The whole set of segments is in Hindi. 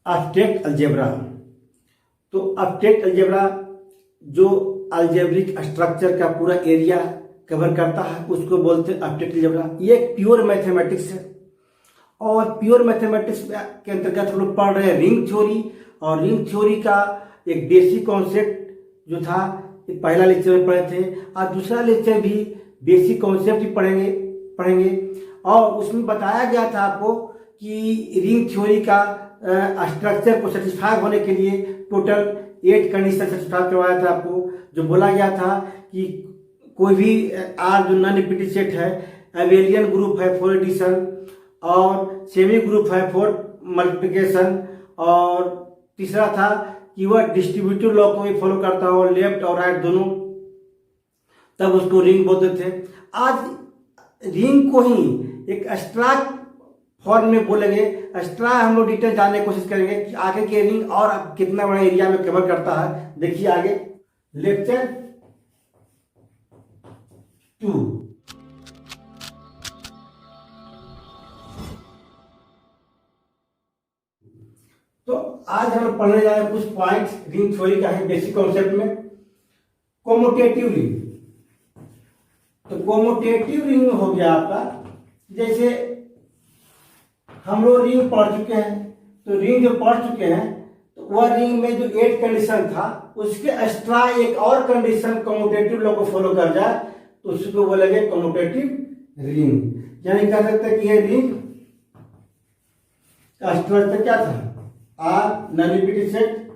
Abstract algebra. तो एब्स्ट्रैक्ट अलजेब्रा जो अलजेब्रिक स्ट्रक्चर का पूरा एरिया कवर करता है उसको बोलते हैं एब्स्ट्रैक्ट अलजेब्रा। ये एक प्योर मैथमेटिक्स है और प्योर मैथमेटिक्स के अंतर्गत हम लोग पढ़ रहे हैं रिंग थ्योरी। और रिंग थ्योरी का एक बेसिक कॉन्सेप्ट जो था पहला लेक्चर में पढ़े थे, और दूसरा लेक्चर भी बेसिक कॉन्सेप्ट ही पढ़ेंगे। और उसमें बताया गया था आपको कि रिंग थ्योरी का स्ट्रक्चर को सेटिस्फाई होने के लिए टोटल 8 कंडीशन सेटिस्फाई करवाया था आपको। जो बोला गया था कि कोई भी आर जो नॉन रिपीटेड सेट है, एबेलियन ग्रुप है फॉर एडिशन और सेमी ग्रुप है फॉर मल्टीप्लिकेशन, और तीसरा था कि वह डिस्ट्रीब्यूटिव लॉ को भी फॉलो करता हो लेफ्ट और राइट दोनों, तब उसको रिंग बोलते थे। आज रिंग को ही एक एक्स्ट्रा फॉर्म में बोलेंगे। एक्स्ट्रा हम लोग डिटेल जानने की कोशिश करेंगे कि आगे के रिंग और कितना बड़ा एरिया में कवर करता है। देखिए आगे लेक्चर 2। तो आज हम पढ़ने जा रहे हैं कुछ पॉइंट्स रिंग थ्योरी का है बेसिक कॉन्सेप्ट में। कोमोटेटिव रिंग, तो कोमोटेटिव रिंग हो गया आपका, जैसे हम लोग रिंग पढ़ चुके हैं, तो रिंग जो पढ़ चुके हैं तो वह रिंग में जो 8 कंडीशन था उसके एक्स्ट्रा एक और कंडीशन कोमोटेटिव लॉ को फॉलो कर जाए तो उसको बोलेंगे कोमोटेटिव रिंग। यानी कह सकते हैं कि ये रिंग का स्ट्रक्चर क्या था, R non repeated set,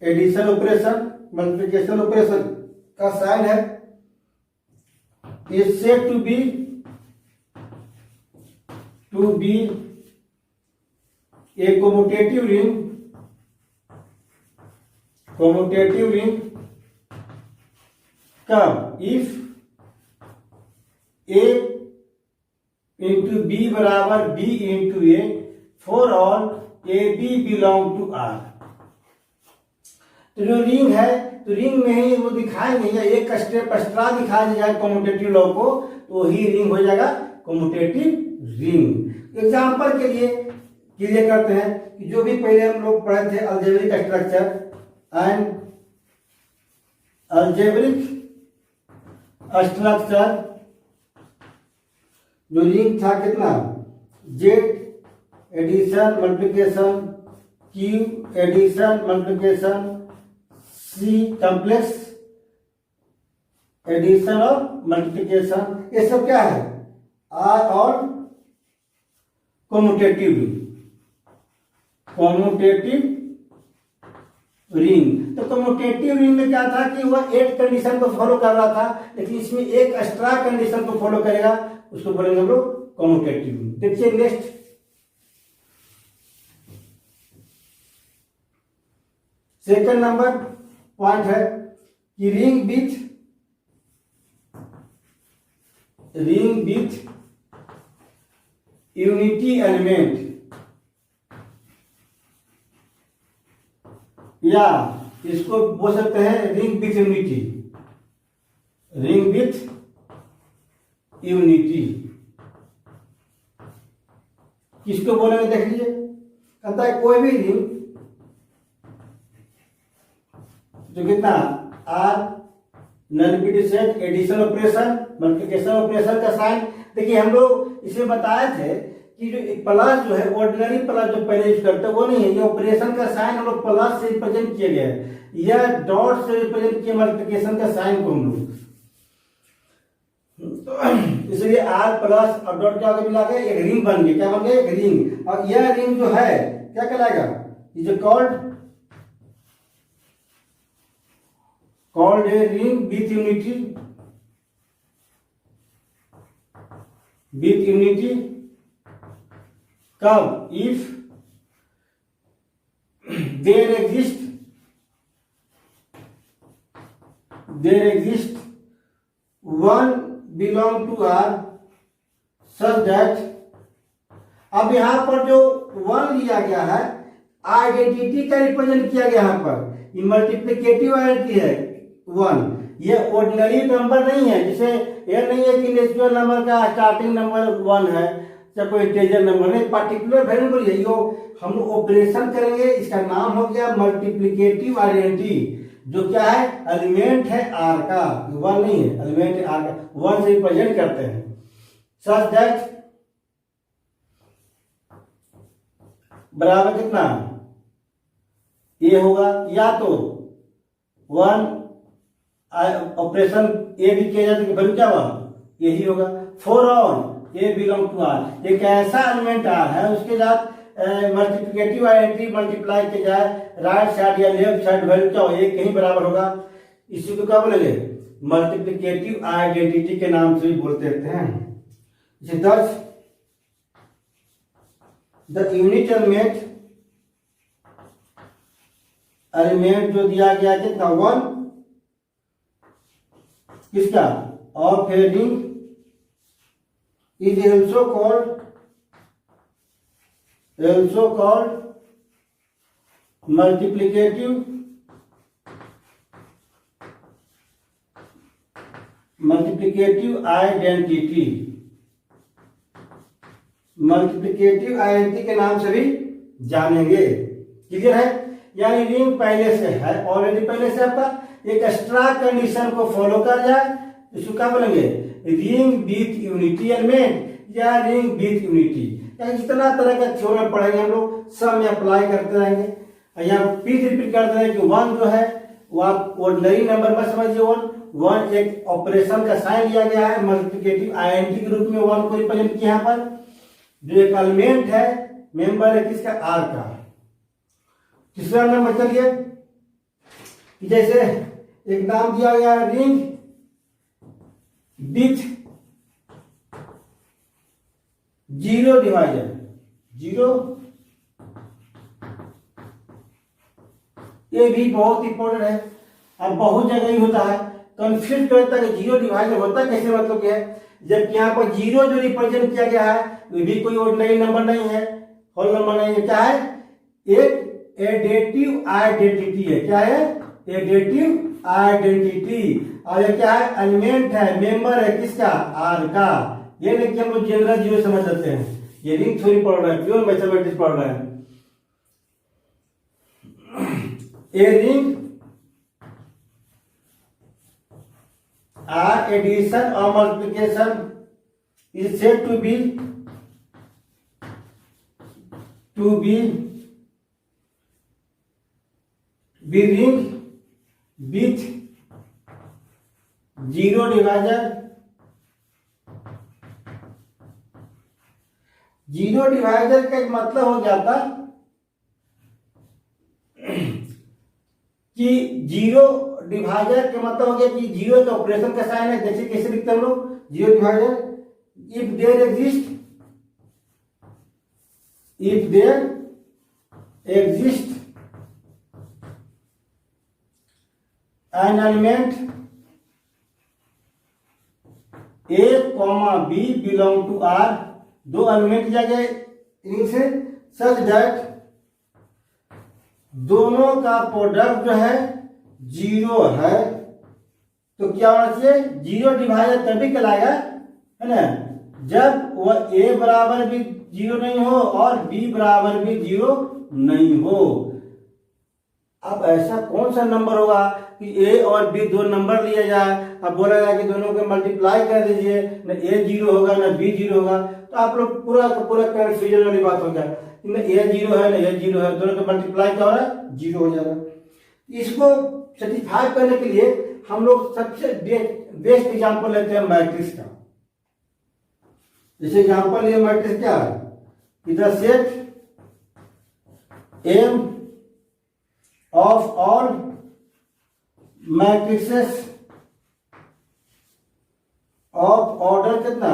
addition operation, multiplication operation का साइन है, is said to be a commutative ring कब if a into b बराबर b into a for all a b belong to r। तो जो रिंग है तो रिंग में ही वो दिखाएंगे या एक स्टेप एक्स्ट्रा दिखाया जाए कॉम्यूटेटिव लॉ को, तो वही रिंग हो जाएगा कॉम्यूटेटिव रिंग। एग्जांपल के लिए क्लियर करते हैं कि जो भी पहले हम लोग पढ़े थे algebraic structure and algebraic structure, जो रिंग था कितना, Z addition multiplication, Q addition multiplication, C complex addition और मल्टीप्लिकेशन, ये सब क्या है आर और कोमोटेटिव रिंग। कॉम्यूटेटिव रिंग, तो कॉम्यूटेटिव रिंग में क्या था कि वह 8 कंडीशन को फॉलो कर रहा था, लेकिन इसमें एक एक्स्ट्रा कंडीशन को फॉलो करेगा, उसको बोलेंगे हम लोग कॉम्यूटेटिव रिंग। देखिए नेक्स्ट सेकंड नंबर पॉइंट है कि रिंग विथ यूनिटी एलिमेंट, या इसको बोल सकते हैं ring with unity. Ring with unity किसको बोलेंगे देख लीजिए। कहता है कोई भी रिंग जो कितना R non repeated set, addition operation, multiplication operation का साइन। देखिए हम लोग इसमें बताए थे कि जो प्लस जो है ऑर्डिनरी प्लस जो पहले यूज करते हैं वो नहीं है, ये ऑपरेशन का साइन हम लोग प्लस से रिप्रेजेंट किए गए हैं, या डॉट से रिप्रेजेंट किए मल्टीप्लिकेशन का साइन को हम लोग। इसलिए आर प्लस और डॉट क्या मिला के एक रिंग बन गई, क्या बन गई, एक रिंग। और यह रिंग जो है क्या कहलाएगा, is called a ring with unity कब, if there exist one belong to R such that. अब यहां पर जो वन लिया गया है आइडेंटिटी का रिप्रेजेंट किया गया, यहां पर ये मल्टीप्लिकेटिव आइडेंटिटी है वन, ये ऑर्डिनरी नंबर नहीं है। जैसे यह नहीं है कि नेचुरल नंबर का स्टार्टिंग नंबर 1 है, क्या कोई इंटीजर नंबर नहीं, पार्टिकुलर वेरिएबल है यो। हम लोग ऑपरेशन करेंगे, इसका नाम हो गया मल्टीप्लिकेटिव आइडेंटिटी, जो क्या है एलिमेंट है आर का, वन नहीं है, एलिमेंट है आर का, वन से रिप्रेजेंट करते हैं। सच दैट बराबर कितना ये होगा, या तो वन ऑपरेशन ए भी किया जाता है, वैल्यू क्या हुआ यही होगा। For all a belong to R, एक ऐसा एलिमेंट आर है उसके साथ मल्टीप्लिकेटिव आइडेंटिटी मल्टीप्लाई किया जाए, राइट साइड या लेफ्ट साइड वैल्यू क्या हो एक कहीं बराबर होगा, इसी को क्या बोलेंगे मल्टीप्लिकेटिव आइडेंटिटी के नाम से भी बोलते रहते हैं। दस द यूनिट एलिमेंट जो दिया गया कितना वन, किसका of a ring is also called multiplicative identity, multiplicative identity के नाम से भी जानेंगे। क्लियर है, यानी रिंग पहले से है, ऑलरेडी पहले से आपका एक एक्स्ट्रा कंडीशन को फॉलो कर जाए, इसको क्या बोलेंगे रिंग विथ यूनिटी एलिमेंट या रिंग विथ यूनिटी। जितना तरह का थ्योरम पढ़ेंगे हम लोग सब में अप्लाई करते रहेंगे। यहाँ फिर रिपीट करते हैं कि वन जो है वो आप ऑर्डिनरी नंबर में समझिए, वन एक ऑपरेशन का साइन लिया गया है, मल्टीप्लिकेटिव आइडेंटिटी के रूप में वन को रिप्रेजेंट किया यहाँ पर, जो एक एलिमेंट है मेंबर है किसका आर का। तीसरा नंबर चलिए, जैसे एक नाम दिया गया ring with zero divisor, zero ये भी बहुत इंपॉर्टेंट है। अब बहुत जगह ही होता है कंफ्यूज करता है कि जीरो डिवाइजर होता कैसे, मतलब क्या है, जब यहाँ पर जीरो जो रिप्रेजेंट किया गया है वो भी कोई ऑर्डिनरी नंबर नहीं है, होल नंबर नहीं है, क्या है एक एडेटिव आइडेंटिटी है। क्या है एडेटिव आइडेंटिटी, और ये क्या है एलिमेंट है मेंबर है किसका आर का। ये नहीं कि हम लोग जनरल जीरो समझ सकते हैं, ये रिंग थ्योरी पढ़ रहे हैं, प्योर मैथमेटिक्स पढ़ रहे हैं। ए रिंग आर एडिशन और multiplication is said to be ring with zero divisor. Zero divisor का एक मतलब हो जाता कि जीरो डिवाइजर का मतलब हो गया कि जीरो का ऑपरेशन का साइन है, जैसे कैसे लिखते हैं हम लोग zero divisor, if there exist an element a comma b belong to R, दो एलिमेंट दिया गया इनसे, सच दैट दोनों का प्रोडक्ट जो है जीरो है, तो क्या होना चाहिए जीरो डिवाइजर तभी कहलाएगा है ना जब वह ए बराबर भी जीरो नहीं हो और बी बराबर भी जीरो नहीं हो। अब ऐसा कौन सा नंबर होगा कि ए और बी दो नंबर लिया जाए, अब बोला जाए कि दोनों को मल्टीप्लाई कर दीजिए, न ए जीरो होगा न बी जीरो होगा, तो आप लोग पूरा का पूरा कंफ्यूजन वाली बात हो गया, न ए जीरो है न ए जीरो है, दोनों का मल्टीप्लाई क्या हो रहा है जीरो हो जा रहा है। इसको सर्टिफाई करने के लिए हम लोग सबसे बेस्ट एग्जाम्पल लेते हैं मैट्रिक्स का। जैसे एग्जाम्पल ये मैट्रिक्स क्या है, इधर set M of all matrices of order कितना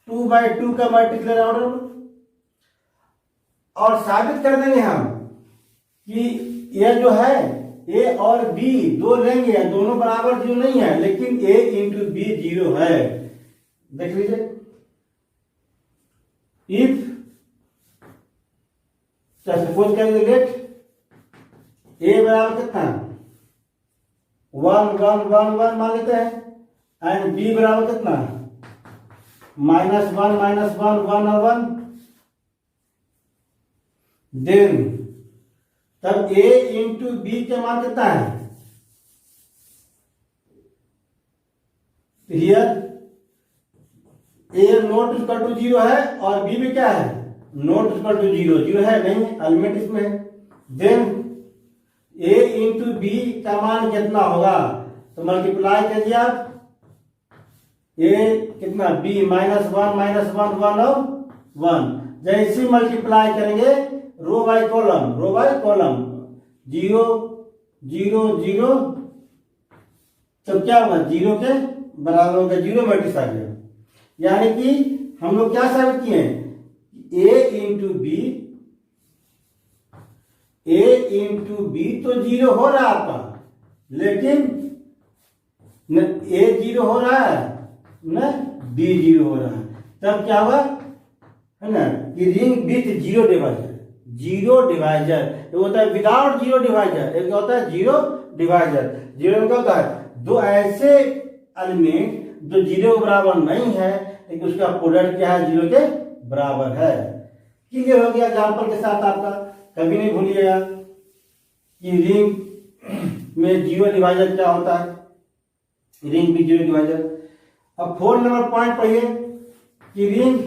2x2 का मैट्रिक्स ले रहा ऑर्डर, और साबित कर देंगे हम कि ये जो है ए और बी दो लेंगे, दोनों बराबर जीरो नहीं है, लेकिन ए इंटू बी जीरो है। देख लीजिए, इफ सपोज करेंगे लेट ए बराबर कितना 1 1 1 1 मान लेते हैं, एंड बी बराबर कितना -1 -1 1 और 1, देन तब a इंटू बी के मान कितना है, here a not equal to 0 है और b में क्या है, नॉट इक्वल टू 0, 0 है नहीं, एलिमेंट इसमें है। देन a इंटू बी का मान कितना होगा, तो मल्टीप्लाई कीजिए आप, a कितना b -1 -1 1 और 1, जैसे मल्टीप्लाई करेंगे रो बाय कॉलम 0 0 0, तो क्या होगा, 0 के बराबर होगा, 0 मैट्रिक्स आ गया। यानी कि हम लोग क्या साबित किए हैं, a इंटू बी तो 0 हो रहा है आपका, लेकिन न a 0 हो रहा है न b 0 हो रहा है, तब क्या हुआ है ना कि रिंग विथ जीरो डिवाइजर, एक होता है विदाउट जीरो डिवाइजर, एक होता है जीरो डिवाइजर। जीरो में क्या होता है, दो ऐसे एलिमेंट जो जीरो के बराबर नहीं है लेकिन उसका प्रोडक्ट क्या है, जीरो के बराबर है। क्लियर हो गया एग्जाम्पल के साथ आपका, कभी नहीं भूलिएगा कि रिंग में जीरो डिवाइजर क्या होता है, रिंग में जीरो डिवाइजर। अब 4 नंबर पॉइंट पढ़िए कि ring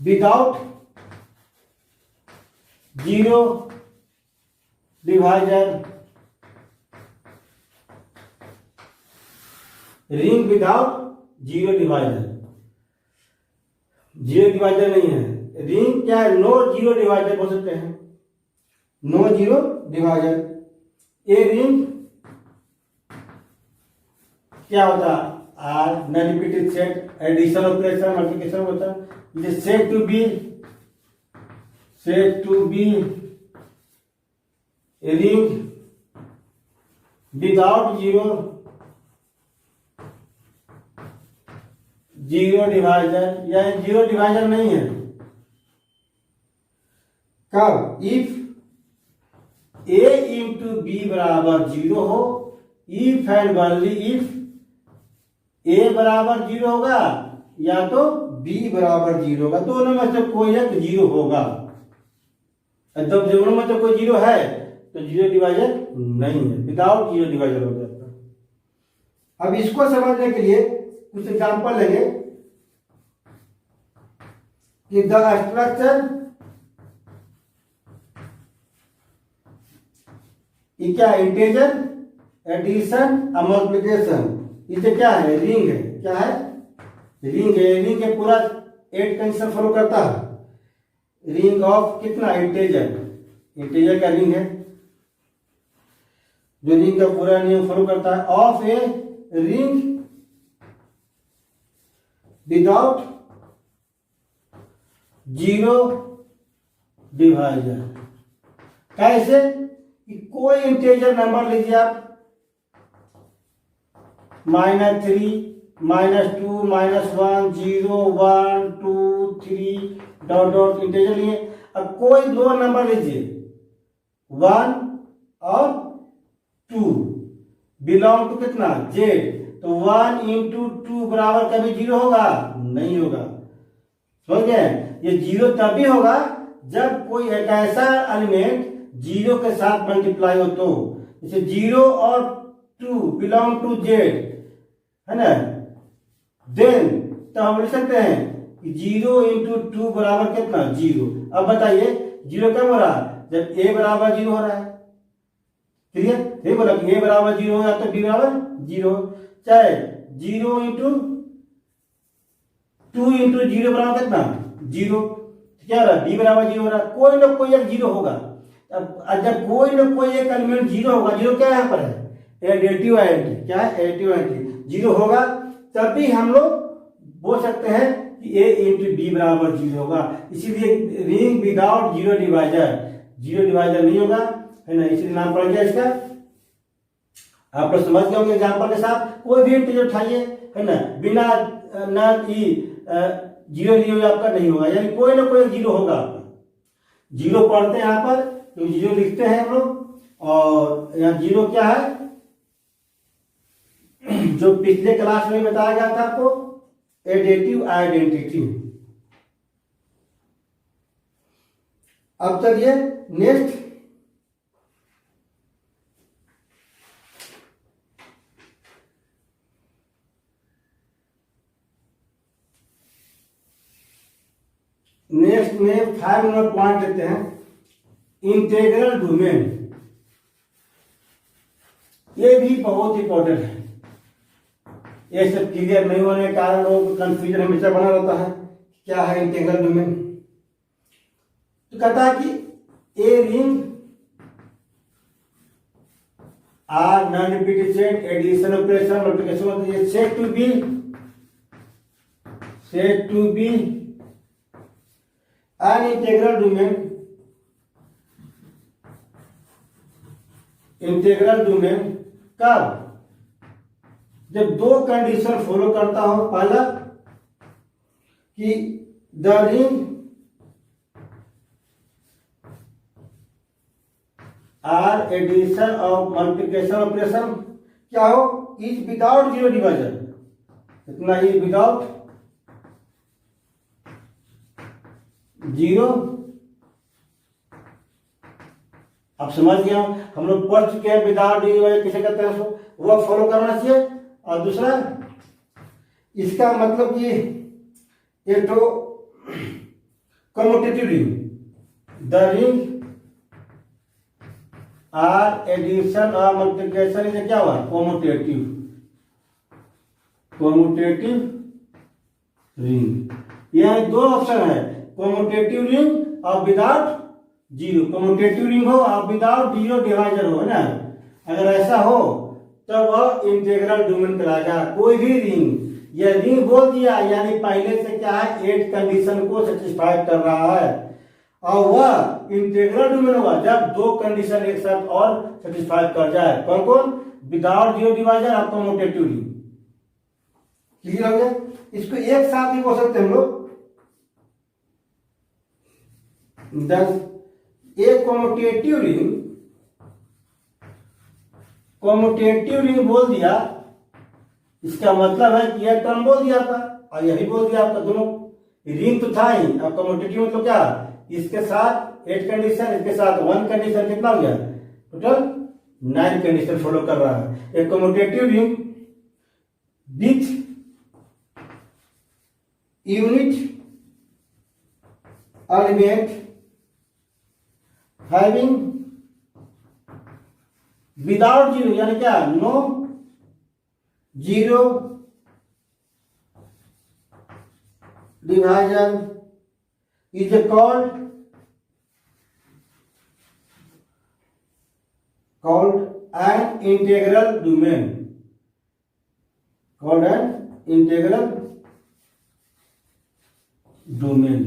without zero divisor, ring without zero divisor, zero divisor नहीं है, रिंग क्या है, नो जीरो डिवाइजर बोल सकते हैं, no zero divisor. A ring क्या होता है, R non repeated set, addition operation multiplication होता है, ये set to be ring without zero divisor, या जीरो डिवाइजर नहीं है। कब, इफ a इंटू बी बराबर 0 हो, if and only if a बराबर 0 होगा या तो b बराबर 0 होगा, दोनों में से कोई एक 0 होगा। जब दोनों में से कोई 0 है तो जीरो डिवाइजर नहीं है, विदाउट जीरो डिवाइजर हो जाता है। अब इसको समझने के लिए कुछ एग्जांपल लेंगे कि द स्ट्रक्चर, ये क्या, इंटीजर एडिशन और मल्टीप्लिकेशन, इसे क्या है, रिंग है, क्या है, रिंग है। रिंग के पूरा 8 कंडीशन फॉलो करता है, रिंग ऑफ कितना, इंटीजर का रिंग है जो रिंग का पूरा नियम फॉलो करता है, of a ring without zero divisor. कैसे, कि कोई इंटीजर नंबर लीजिए आप, -3 -2 -1 0 1 2 3 डॉट डॉट इंटीजर लिए। अब कोई दो नंबर लीजिए 1 और 2, बिलोंग टू कितना, जेड, तो 1 इंटू 2 बराबर कभी 0 होगा, नहीं होगा, समझ गए। ये 0 तभी होगा जब कोई एक ऐसा एलिमेंट 0 के साथ मल्टीप्लाई हो, तो जैसे 0 और 2 बिलोंग टू जेड है ना, देन तो हम लिख सकते हैं कि 0 इंटू 2 बराबर कितना, 0। अब बताइए 0 कब हो रहा है, जब a बराबर 0 हो रहा है, क्लियर, ठीक बोला कि a बराबर 0 हो या तो b बराबर 0, चाहे 0 इंटू 2 इंटू 0 बराबर कितना, 0, क्या हो रहा है, b बराबर 0 हो रहा है, कोई ना कोई एक 0 होगा। अब जब कोई ना कोई एक एलिमेंट 0 होगा, 0 क्या यहाँ पर है, एडिटिव आइडेंटिटी, क्या है, एडिटिव आइडेंटिटी 0 होगा, तभी हम लोग बोल सकते हैं कि a इंटू बी बराबर 0 होगा। इसीलिए रिंग विदाउट जीरो डिवाइजर नहीं होगा, है ना, इसलिए नाम पड़ गया इसका। आप लोग समझ गए होंगे एग्जाम्पल के साथ। कोई भी इंटीजर उठाइए, है ना, बिना जीरो लिए आपका नहीं होगा, यानी कोई ना कोई 0 होगा आपका। 0 पढ़ते हैं यहाँ पर, तो 0 लिखते हैं हम लोग, और यहाँ 0 क्या है, जो पिछले क्लास में बताया गया था आपको, एडेटिव आइडेंटिटी। अब चलिए नेक्स्ट, में 5 नंबर पॉइंट लेते हैं, इंटीग्रल डोमेन। ये भी बहुत इंपॉर्टेंट है। ये सब क्लियर नहीं होने के कारण लोगों को कंफ्यूजन हमेशा बना रहता है, क्या है इंटीग्रल डोमेन। तो कहता है कि a ring R non repeated set, addition operation, multiplication, ये set to be an integral domain, कब? जब दो कंडीशन फॉलो करता हो। पहला कि the ring R addition of multiplication operation क्या हो, इज विदाउट जीरो डिवाइजर। इतना ही, विदाउट जीरो। आप समझ गया, हम लोग पढ़ चुके हैं विदाउट डिवाइजर किसे कहते हैं, उसको वह फॉलो करना चाहिए। और दूसरा, इसका मतलब कि ये तो commutative ring, the ring R addition और मल्टीप्लिकेशन, इसे क्या हुआ, कम्यूटेटिव रिंग। यह दो ऑप्शन है, कम्यूटेटिव रिंग और विदाउट जीरो। कम्यूटेटिव रिंग हो और विदाउट जीरो डिवाइजर हो, है ना। अगर ऐसा हो तब वह इंटीग्रल डोमेन कहलाएगा। कोई भी रिंग, यह रिंग बोल दिया यानी पहले से क्या है, 8 कंडीशन को सेटिस्फाई कर रहा है, और वह इंटीग्रल डोमेन होगा जब दो कंडीशन एक साथ और सेटिस्फाई कर जाए। कौन कौन, विदाउट जीरो डिवाइजर और कम्यूटेटिव रिंग। क्लियर हो गया। इसको एक साथ ही बोल सकते हैं हम लोग। एक कम्यूटेटिव रिंग बोल दिया, इसका मतलब है कि यह टर्म बोल दिया था और यही बोल दिया आपका, दोनों रिंग तो था ही। अब कम्यूटेटिव मतलब क्या, इसके साथ 8 कंडीशन, इसके साथ 1 कंडीशन, कितना हो गया टोटल 9 कंडीशन फॉलो कर रहा है। एक commutative ring with unit element having without zero, यानी क्या, no zero divisor is called an integral domain, called an integral domain.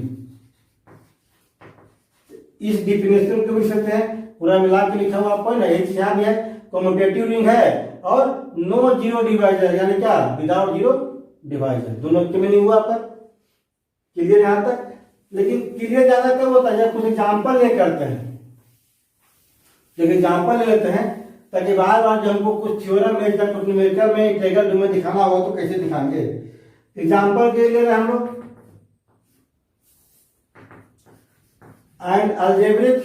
इस डिफिनेशन को भी सकते हैं, पूरा मिला के लिखा हुआ आपको ना, एक यहाँ भी है, कम्यूटेटिव रिंग है और नो जीरो डिवाइजर, यानी क्या, विदाउट जीरो डिवाइजर। दोनों के मीनिंग हुआ आपका क्लियर यहां तक। लेकिन क्लियर ज्यादा कब होता है, जब कुछ एग्जाम्पल ले करते हैं। जब एग्जाम्पल ले लेते हैं ताकि बार बार जब हमको कुछ थ्योरम में या कुछ न्यूमेरिकल में इंटीग्रल डोमेन दिखाना हो तो कैसे दिखाएंगे। एग्जाम्पल के ले रहे हैं हम लोग, एंड अलजेब्रिक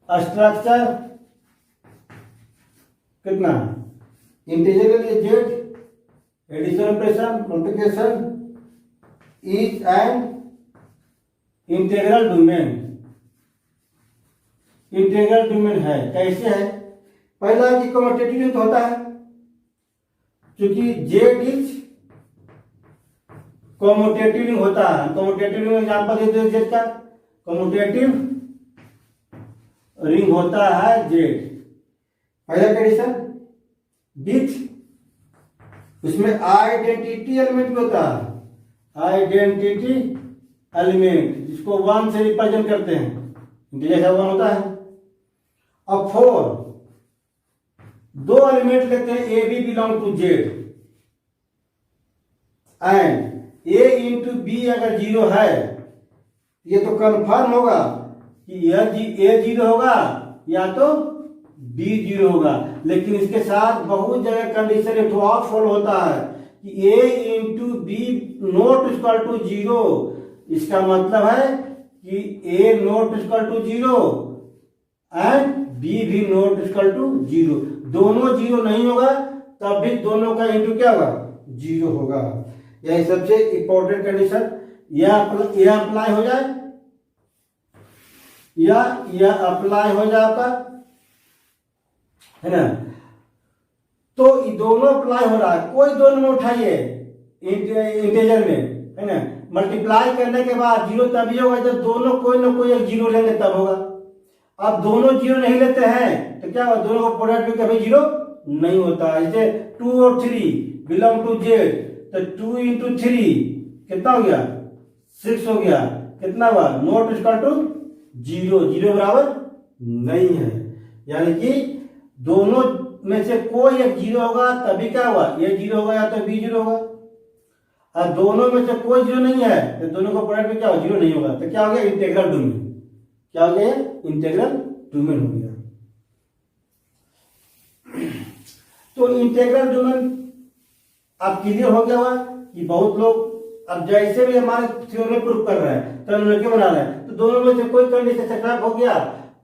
स्ट्रक्चर कितना, इंटीजर के लिए Z, addition operation, multiplication is an integral domain. Integral domain है, कैसे है, पहला कि कम्यूटेटिव रिंग होता है, क्योंकि जेड इज कम्यूटेटिव रिंग होता है। कम्यूटेटिव रिंग एग्जांपल देते हैं जेड का, कम्यूटेटिव रिंग होता है जेड। पहला कंडीशन विथ, उसमें आइडेंटिटी एलिमेंट भी होता है, आइडेंटिटी एलिमेंट जिसको 1 से रिप्रेजेंट करते हैं, जैसा 1 होता है। अब 4, दो एलिमेंट लेते हैं, a b belong to Z, and a into b अगर जीरो है, ये तो कंफर्म होगा कि यह ए जीरो होगा या तो बी जीरो होगा। लेकिन इसके साथ बहुत जगह कंडीशन एक और फॉलो होता है कि a into b not equal to zero. इसका मतलब है कि a not equal to zero and b भी नॉट इक्वल टू जीरो। दोनों जीरो नहीं होगा तब भी दोनों का इंटू क्या होगा, जीरो होगा। यही सबसे इंपॉर्टेंट कंडीशन। यह अप्लाई हो जाए या यह अप्लाई हो जाता है ना। तो ये दोनों अप्लाई हो रहा है, कोई दोनों में उठाइए इंटीजर में, है ना। मल्टीप्लाई करने के बाद जीरो तभी होगा जब दोनों कोई ना कोई एक जीरो लेंगे तब होगा। अब दोनों जीरो नहीं लेते हैं तो क्या होगा, दोनों को प्रोडक्ट में कभी जीरो नहीं होता है। जैसे 2 और 3 बिलोंग टू जेड, तो 2 इंटू 3 कितना हो गया, 6 हो गया। कितना हुआ, not equal to zero, zero बराबर नहीं है। यानी कि दोनों में से कोई एक जीरो होगा तभी क्या हुआ, ये जीरो होगा या तो बी जीरो होगा। और दोनों में से कोई जीरो नहीं है तो दोनों का प्रोडक्ट में क्या होगा, जीरो नहीं होगा। तो क्या हो गया, इंटीग्रल डोमेन। क्या हो गया, इंटीग्रल डोमेन हो गया। तो इंटीग्रल डोमेन अब क्लियर हो गया हुआ कि बहुत लोग अब जैसे भी हमारे थ्योरम प्रूफ कर रहे हैं तो हम लोग क्या बना रहे हैं, तो दोनों में से कोई कंडीशन सेटअप हो गया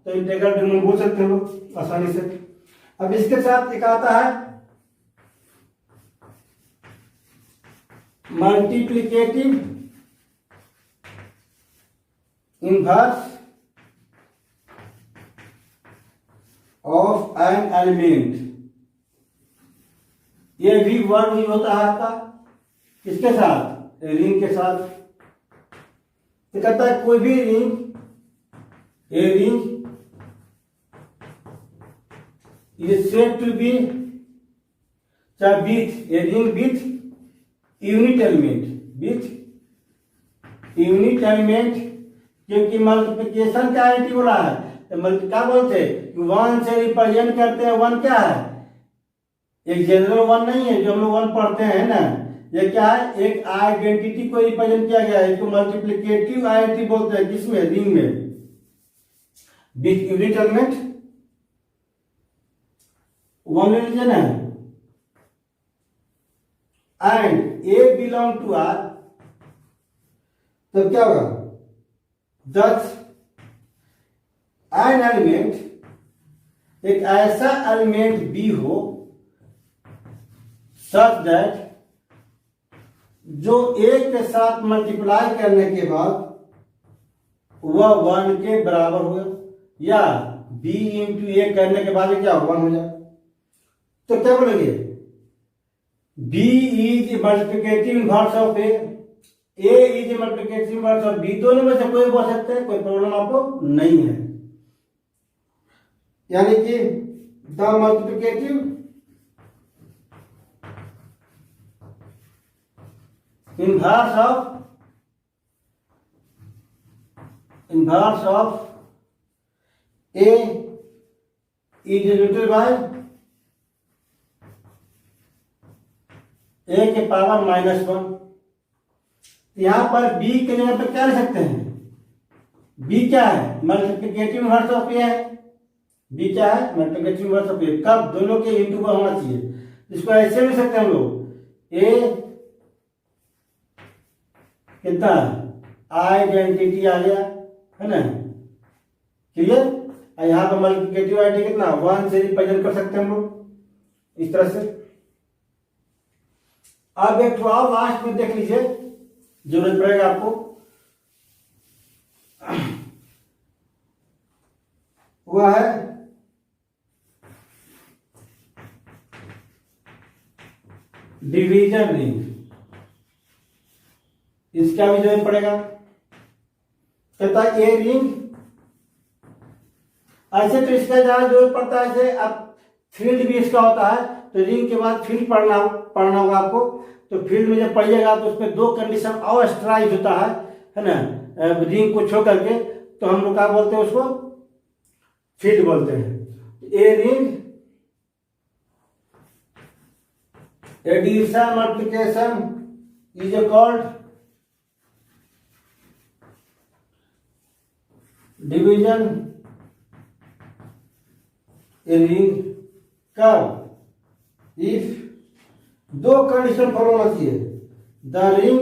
तो इंटीग्रल डोमेन बोल सकते हैं लोग आसानी से। अब इसके साथ एक आता है multiplicative inverse of an element. ये भी वर्ड यूज होता है आपका किसके साथ, रिंग के साथ। तो कहता है कोई भी ring, a ring is said to be with a ring with unit element, क्योंकि मल्टीप्लिकेशन का आईटी बोला है तो क्या बोलते हैं, वन से रिप्रेजेंट करते हैं। वन क्या है, एक जनरल वन नहीं है जो हम लोग वन पढ़ते हैं ना, ये क्या है, एक आइडेंटिटी को रिप्रेजेंट किया गया है। इसको मल्टीप्लिकेटिव आईडेंटिटी बोलते हैं, किसमें, रिंग में with unit element. One religion है and a belong to R, तो क्या होगा, दस एन एलिमेंट, एक ऐसा एलिमेंट बी हो सच दैट जो ए के साथ मल्टीप्लाई करने के बाद वह वन के बराबर हो, या बी इंटू ए करने के बाद क्या वन हो जाए। तो क्या बोलेंगे, b is multiplicative inverse of a is multiplicative inverse of b. दोनों में से कोई बोल सकते हैं, कोई प्रॉब्लम आपको नहीं है। यानी कि the multiplicative inverse of a is denoted by a के पावर -1। यहां पर बी के जगह पर क्या लिख सकते हैं, बी क्या है, मल्टीप्लिकेटिव इनवर्स ऑफ ए है। बी क्या है, मल्टीप्लिकेटिव इनवर्स ऑफ ए। कब, दोनों के इंटू का होना चाहिए। इसको ऐसे लिख सकते हैं हम लोग, ए कितना आइडेंटिटी आ गया, है ना, क्लियर। यहां पर मल्टीप्लिकेटिव आइडेंटिटी कितना, वन से रिप्रेजेंट कर सकते हैं हम लोग इस तरह से। अब एक और लास्ट में देख लीजिए, जरूरत पड़ेगा आपको, वह है डिवीजन रिंग। इसका भी जरूरत पड़ेगा। कहता है ए रिंग, ऐसे तो इसका ज्यादा जरूरत पड़ता है। जैसे अब फील्ड भी इसका होता है तो रिंग के बाद फील्ड पढ़ना होगा आपको। तो फील्ड में जब पढ़िएगा तो उसमें दो कंडीशन और स्ट्राइक होता है ना, रिंग को छोड़ करके। तो हम लोग क्या बोलते हैं, उसको फील्ड बोलते हैं। A ring addition multiplication is called division a ring कब, इफ दो कंडीशन फॉलो होना चाहिए, the ring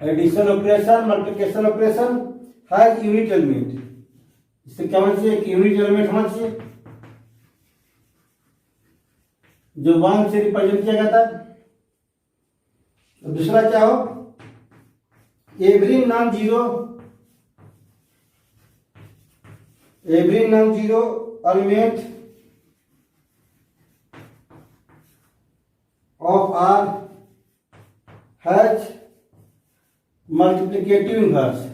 addition operation multiplication operation has unit element, इससे क्या होना चाहिए कि यूनिट एलिमेंट होना चाहिए जो 1 से रिप्रेजेंट किया जाता है। तो दूसरा क्या हो, every non zero element of R has multiplicative inverse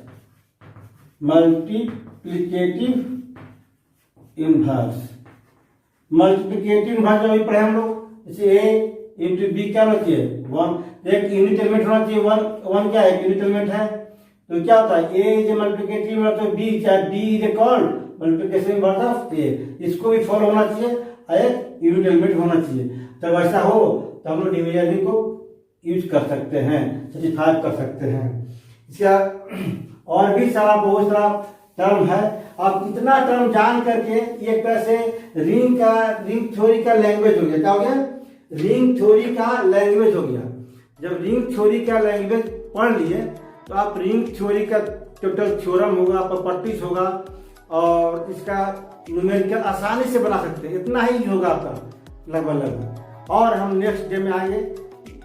जो अभी पढ़े हम लोग, जैसे ए इंटू बी क्या होना चाहिए 1, एक यूनिट एलिमेंट होना चाहिए 1 क्या है यूनिट एलिमेंट है, तो क्या होता है a is multiplicative inverse of b, चाहे b is called multiplication inverse of a, इसको भी फॉलो होना चाहिए, एक यूनिट एलिमेंट होना चाहिए। तब ऐसा हो तो हम लोग डिवीजन को यूज कर सकते हैं, सैटिस्फाई कर सकते हैं। इसका और भी सारा बहुत सारा टर्म है, आप इतना टर्म जान करके एक तरह से रिंग थ्योरी का लैंग्वेज हो गया। क्या हो गया, रिंग थ्योरी का लैंग्वेज हो गया। जब रिंग थ्योरी का लैंग्वेज पढ़ लिए तो आप रिंग थ्योरी का टोटल थ्योरम होगा, प्रॉपर्टीज होगा और इसका न्यूमेरिकल आसानी से बना सकते हैं। इतना ही होगा आपका लगभग। और हम नेक्स्ट डे में आएंगे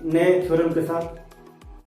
नए थ्योरम के साथ।